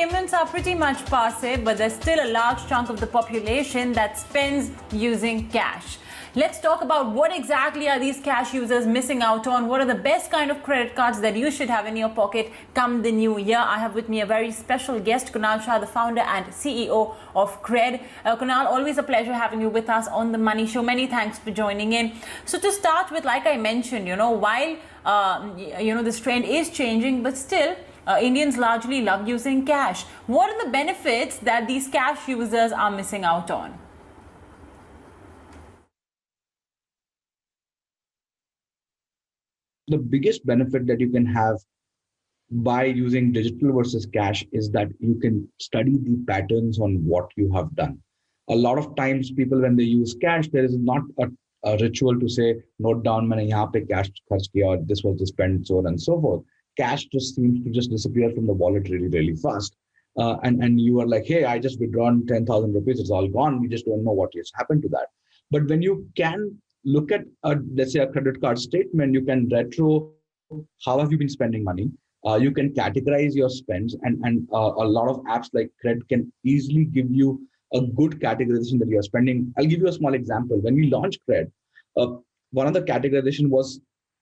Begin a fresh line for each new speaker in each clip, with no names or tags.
payments are pretty much passe, but there's still a large chunk of the population that spends using cash. Let's talk about what exactly are these cash users missing out on. What are the best kind of credit cards that you should have in your pocket come the new year? I have with me a very special guest, Kunal Shah, the founder and CEO of Cred. Kunal, always a pleasure having you with us on The Money Show. Many thanks for joining in. So to start with, like I mentioned, while this trend is changing, but still Indians largely love using cash. What are the benefits that these cash users are missing out on?
The biggest benefit that you can have by using digital versus cash is that you can study the patterns on what you have done. A lot of times people, when they use cash, there is not a ritual to say, note down, maine yahan pe cash kharch kiya, or this was the spend, so on and so forth. Cash just seems to just disappear from the wallet really, really fast. And you are like, hey, I just withdrawn 10,000 rupees, it's all gone. We just don't know what has happened to that. But when you can look at, let's say, a credit card statement, you can retro, how have you been spending money? You can categorize your spends, and a lot of apps like Cred can easily give you a good categorization that you're spending. I'll give you a small example. When we launched Cred, one of the categorization was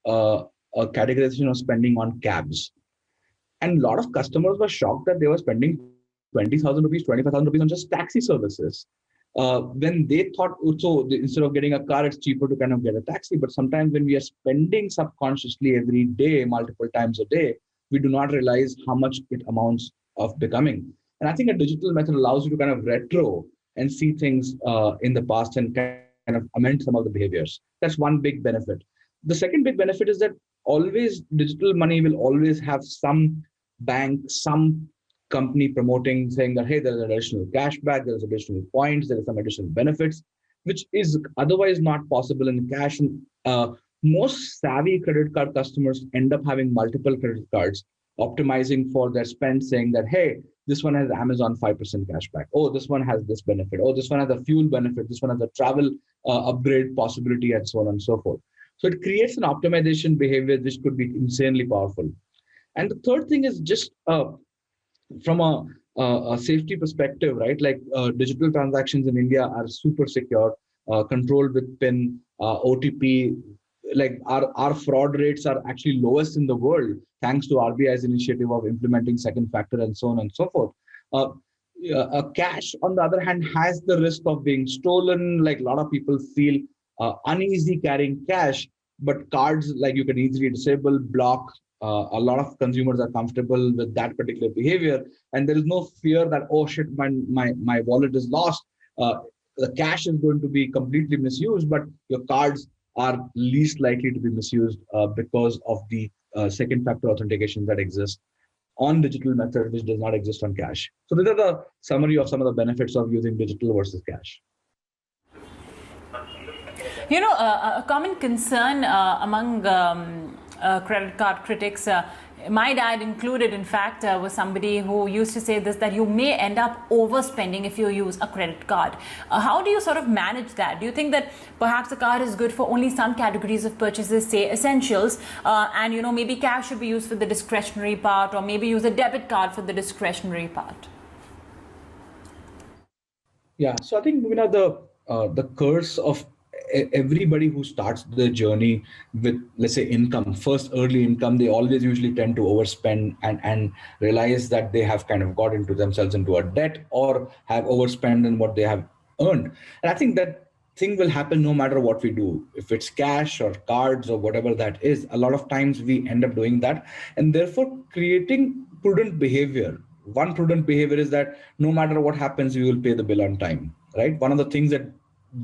a categorization of spending on cabs. And a lot of customers were shocked that they were spending 20,000 rupees, 25,000 rupees on just taxi services. When they thought, so instead of getting a car, it's cheaper to kind of get a taxi. But sometimes when we are spending subconsciously every day, multiple times a day, we do not realize how much it amounts of becoming. And I think a digital method allows you to kind of retro and see things in the past and kind of amend some of the behaviors. That's one big benefit. The second big benefit is that always digital money will always have some bank, some company promoting, saying that, hey, there's additional cashback, there's additional points, there is some additional benefits, which is otherwise not possible in cash. Most savvy credit card customers end up having multiple credit cards, optimizing for their spend, saying that, hey, this one has Amazon 5% cashback. Oh, this one has this benefit. Oh, this one has a fuel benefit. This one has a travel upgrade possibility, and so on and so forth. So it creates an optimization behavior which could be insanely powerful. And the third thing is just from a safety perspective, right? Like digital transactions in India are super secure, controlled with PIN, OTP. Like our fraud rates are actually lowest in the world, thanks to RBI's initiative of implementing second factor and so on and so forth. Cash, on the other hand, has the risk of being stolen. Like a lot of people feel uneasy carrying cash, but cards, like you can easily disable, block. A lot of consumers are comfortable with that particular behavior, and there is no fear that, oh shit, my wallet is lost. The cash is going to be completely misused, but your cards are least likely to be misused because of the second factor authentication that exists on digital method, which does not exist on cash. So these are the summary of some of the benefits of using digital versus cash.
A common concern among credit card critics, my dad included, in fact, was somebody who used to say this, that you may end up overspending if you use a credit card. How do you sort of manage that? Do you think that perhaps a card is good for only some categories of purchases, say essentials, and maybe cash should be used for the discretionary part, or maybe use a debit card for the discretionary part?
Yeah, so I think the curse of everybody who starts the journey with, let's say, income, first early income, they always usually tend to overspend and realize that they have kind of got into themselves into a debt or have overspent in what they have earned. And I think that thing will happen no matter what we do. If it's cash or cards or whatever that is, a lot of times we end up doing that, and therefore creating prudent behavior. One prudent behavior is that no matter what happens, we will pay the bill on time, right? One of the things that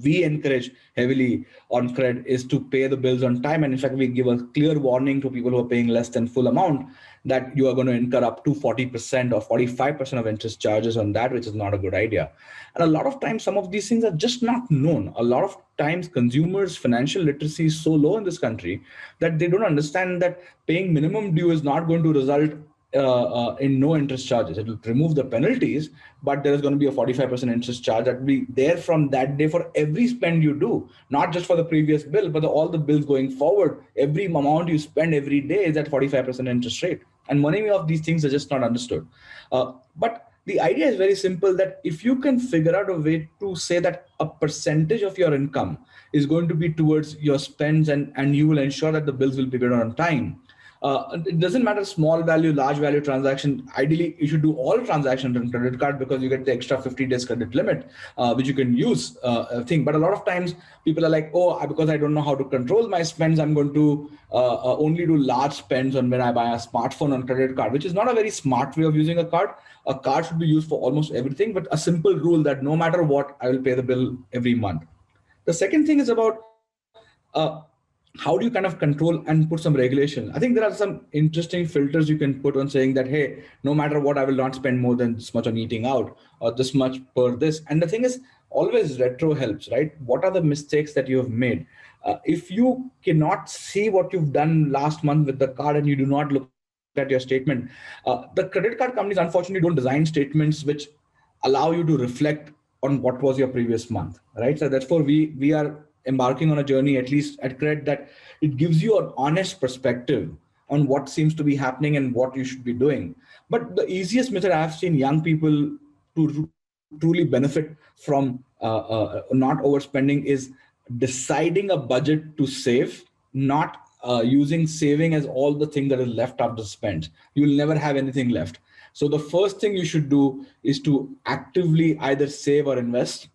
we encourage heavily on Cred is to pay the bills on time. And in fact, we give a clear warning to people who are paying less than full amount that you are going to incur up to 40% or 45% of interest charges on that, which is not a good idea. And a lot of times, some of these things are just not known. A lot of times, consumers' financial literacy is so low in this country that they don't understand that paying minimum due is not going to result in no interest charges. It will remove the penalties, but there is going to be a 45% interest charge that will be there from that day for every spend you do, not just for the previous bill, but all the bills going forward. Every amount you spend every day is at 45% interest rate. And many of these things are just not understood. But the idea is very simple, that if you can figure out a way to say that a percentage of your income is going to be towards your spends, and you will ensure that the bills will be paid on time. It doesn't matter small value, large value transaction. Ideally, you should do all transactions on credit card because you get the extra 50 days credit limit, which you can use. Thing. But a lot of times people are like, oh, because I don't know how to control my spends, I'm going to only do large spends on when I buy a smartphone on credit card, which is not a very smart way of using a card. A card should be used for almost everything, but a simple rule that no matter what, I will pay the bill every month. The second thing is about how do you kind of control and put some regulation. I think there are some interesting filters you can put on saying that, hey, no matter what, I will not spend more than this much on eating out, or this much per this. And the thing is, always retro helps, right? What are the mistakes that you have made? If you cannot see what you've done last month with the card and you do not look at your statement, the credit card companies unfortunately don't design statements which allow you to reflect on what was your previous month, right? So therefore we are embarking on a journey, at least at Cred, that it gives you an honest perspective on what seems to be happening and what you should be doing. But the easiest method I have seen young people to truly benefit from not overspending is deciding a budget to save, not using saving as all the thing that is left after spend. You will never have anything left. So the first thing you should do is to actively either save or invest,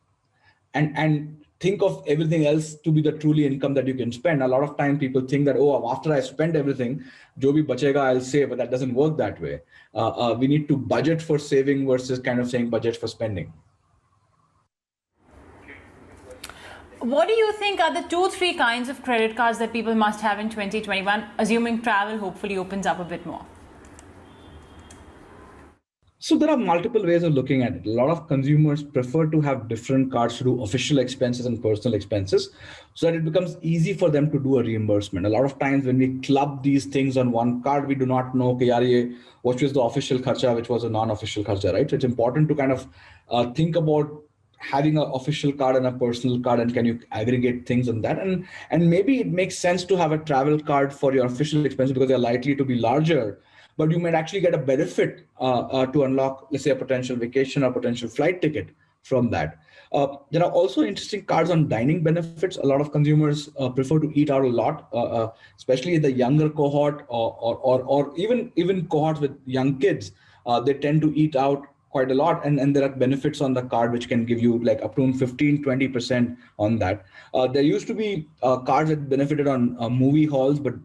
and think of everything else to be the truly income that you can spend. A lot of time people think that, oh, after I spend everything, jo bhi bachega I'll save, but that doesn't work that way. We need to budget for saving versus kind of saying budget for spending.
What do you think are the 2-3 kinds of credit cards that people must have in 2021, assuming travel hopefully opens up a bit more?
So there are multiple ways of looking at it. A lot of consumers prefer to have different cards to do official expenses and personal expenses, so that it becomes easy for them to do a reimbursement. A lot of times when we club these things on one card, we do not know कि यार ये what was the official kharcha, which was a non-official kharcha, right? So it's important to kind of think about having an official card and a personal card, and can you aggregate things on that, and maybe it makes sense to have a travel card for your official expenses because they're likely to be larger, but you might actually get a benefit to unlock, let's say, a potential vacation or potential flight ticket from that. There are also interesting cards on dining benefits. A lot of consumers prefer to eat out a lot, especially the younger cohort, or even cohorts with young kids. They tend to eat out quite a lot, and there are benefits on the card which can give you like up to 15-20% on that. There used to be cards that benefited on movie halls, but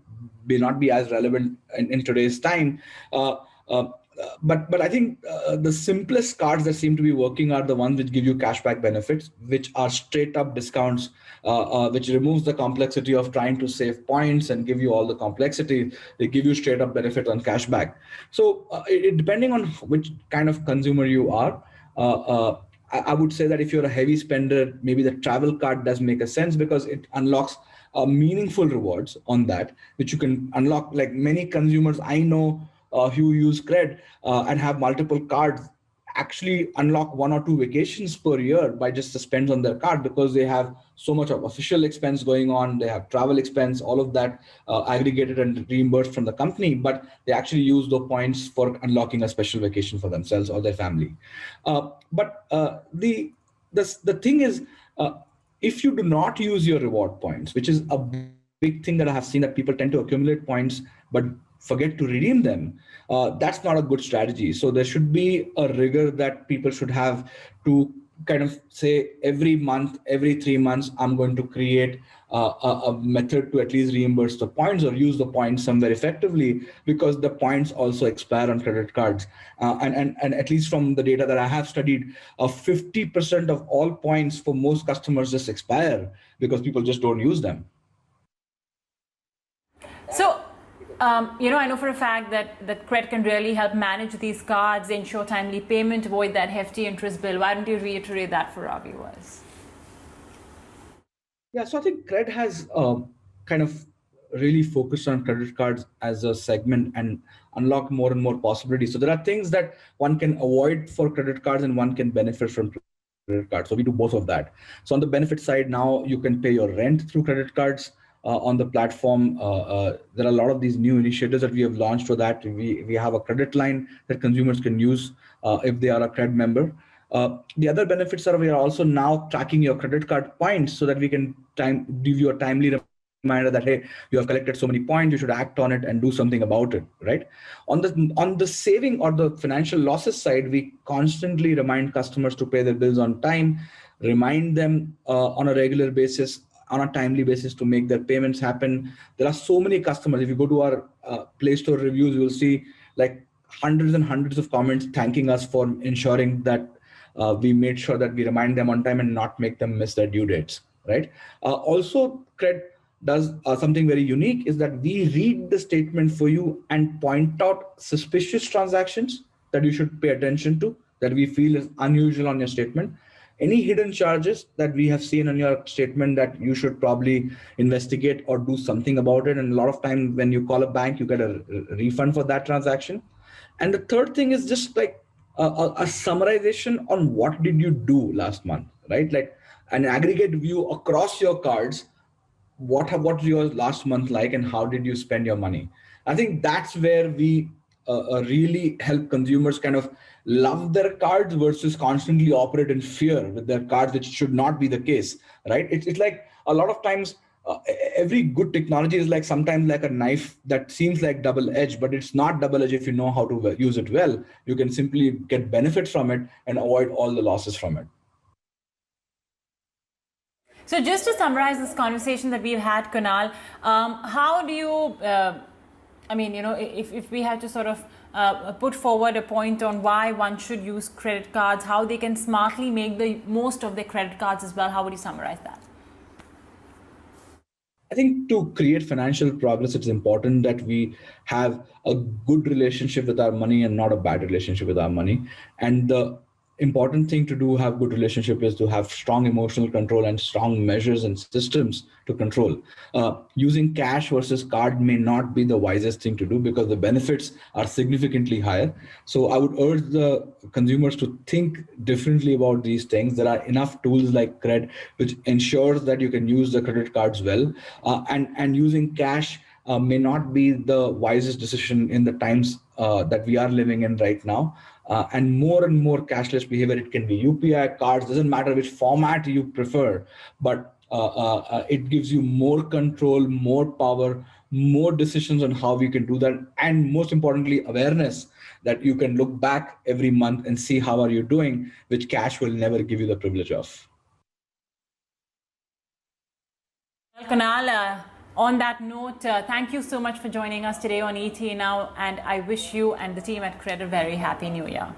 may not be as relevant in today's time. But I think the simplest cards that seem to be working are the ones which give you cashback benefits, which are straight up discounts, which removes the complexity of trying to save points and give you all the complexity. They give you straight up benefit on cashback. So depending on which kind of consumer you are, I would say that if you're a heavy spender, maybe the travel card does make a sense because it unlocks meaningful rewards on that, which you can unlock. Like many consumers I know who use Cred and have multiple cards actually unlock 1 or 2 vacations per year by just the spends on their card, because they have so much of official expense going on. They have travel expense, all of that aggregated and reimbursed from the company, but they actually use the points for unlocking a special vacation for themselves or their family. But the thing is, if you do not use your reward points, which is a big thing that I have seen, that people tend to accumulate points but forget to redeem them, that's not a good strategy. So there should be a rigor that people should have to kind of say every month, every 3 months, I'm going to create a method to at least reimburse the points or use the points somewhere effectively, because the points also expire on credit cards. And at least from the data that I have studied, 50% of all points for most customers just expire because people just don't use them.
So, I know for a fact that Cred can really help manage these cards, ensure timely payment, avoid that hefty interest bill. Why don't you reiterate that for our viewers?
Yeah, so I think Cred has kind of really focused on credit cards as a segment and unlock more and more possibilities. So there are things that one can avoid for credit cards and one can benefit from credit cards. So we do both of that. So on the benefit side, now you can pay your rent through credit cards. on the platform. There are a lot of these new initiatives that we have launched for that. We have a credit line that consumers can use if they are a Cred member. The other benefits are we are also now tracking your credit card points so that we can give you a timely reminder that, hey, you have collected so many points, you should act on it and do something about it, right? On the saving or the financial losses side, we constantly remind customers to pay their bills on time, remind them on a regular basis, on a timely basis to make their payments happen. There are so many customers. If you go to our Play Store reviews, you will see like hundreds and hundreds of comments thanking us for ensuring that we made sure that we remind them on time and not make them miss their due dates, right? Also, Cred does something very unique is that we read the statement for you and point out suspicious transactions that you should pay attention to, that we feel is unusual on your statement. Any hidden charges that we have seen on your statement that you should probably investigate or do something about it. And a lot of time when you call a bank, you get a refund for that transaction. And the third thing is just like a summarization on what did you do last month, right? Like an aggregate view across your cards. What was your last month like and how did you spend your money? I think that's where we really help consumers kind of love their cards versus constantly operate in fear with their cards, which should not be the case, right? It's like a lot of times every good technology is like sometimes like a knife that seems like double edged, but it's not double edged if you know how to use it well. You can simply get benefits from it and avoid all the losses from it.
So just to summarize this conversation that we've had, Kunal, how do you, if we had to sort of put forward a point on why one should use credit cards, how they can smartly make the most of their credit cards as well, how would you summarize that?
I think to create financial progress, it's important that we have a good relationship with our money and not a bad relationship with our money. And the important thing to do have good relationship is to have strong emotional control and strong measures and systems to control. Using cash versus card may not be the wisest thing to do because the benefits are significantly higher. So I would urge the consumers to think differently about these things. There are enough tools like Cred, which ensures that you can use the credit cards well, and using cash may not be the wisest decision in the times that we are living in right now. And more cashless behavior. It can be UPI cards, doesn't matter which format you prefer, but it gives you more control, more power, more decisions on how we can do that. And most importantly, awareness that you can look back every month and see how are you doing, which cash will never give you the privilege of.
Well, Kunal, on that note, thank you so much for joining us today on ET Now, and I wish you and the team at Cred a very happy New Year.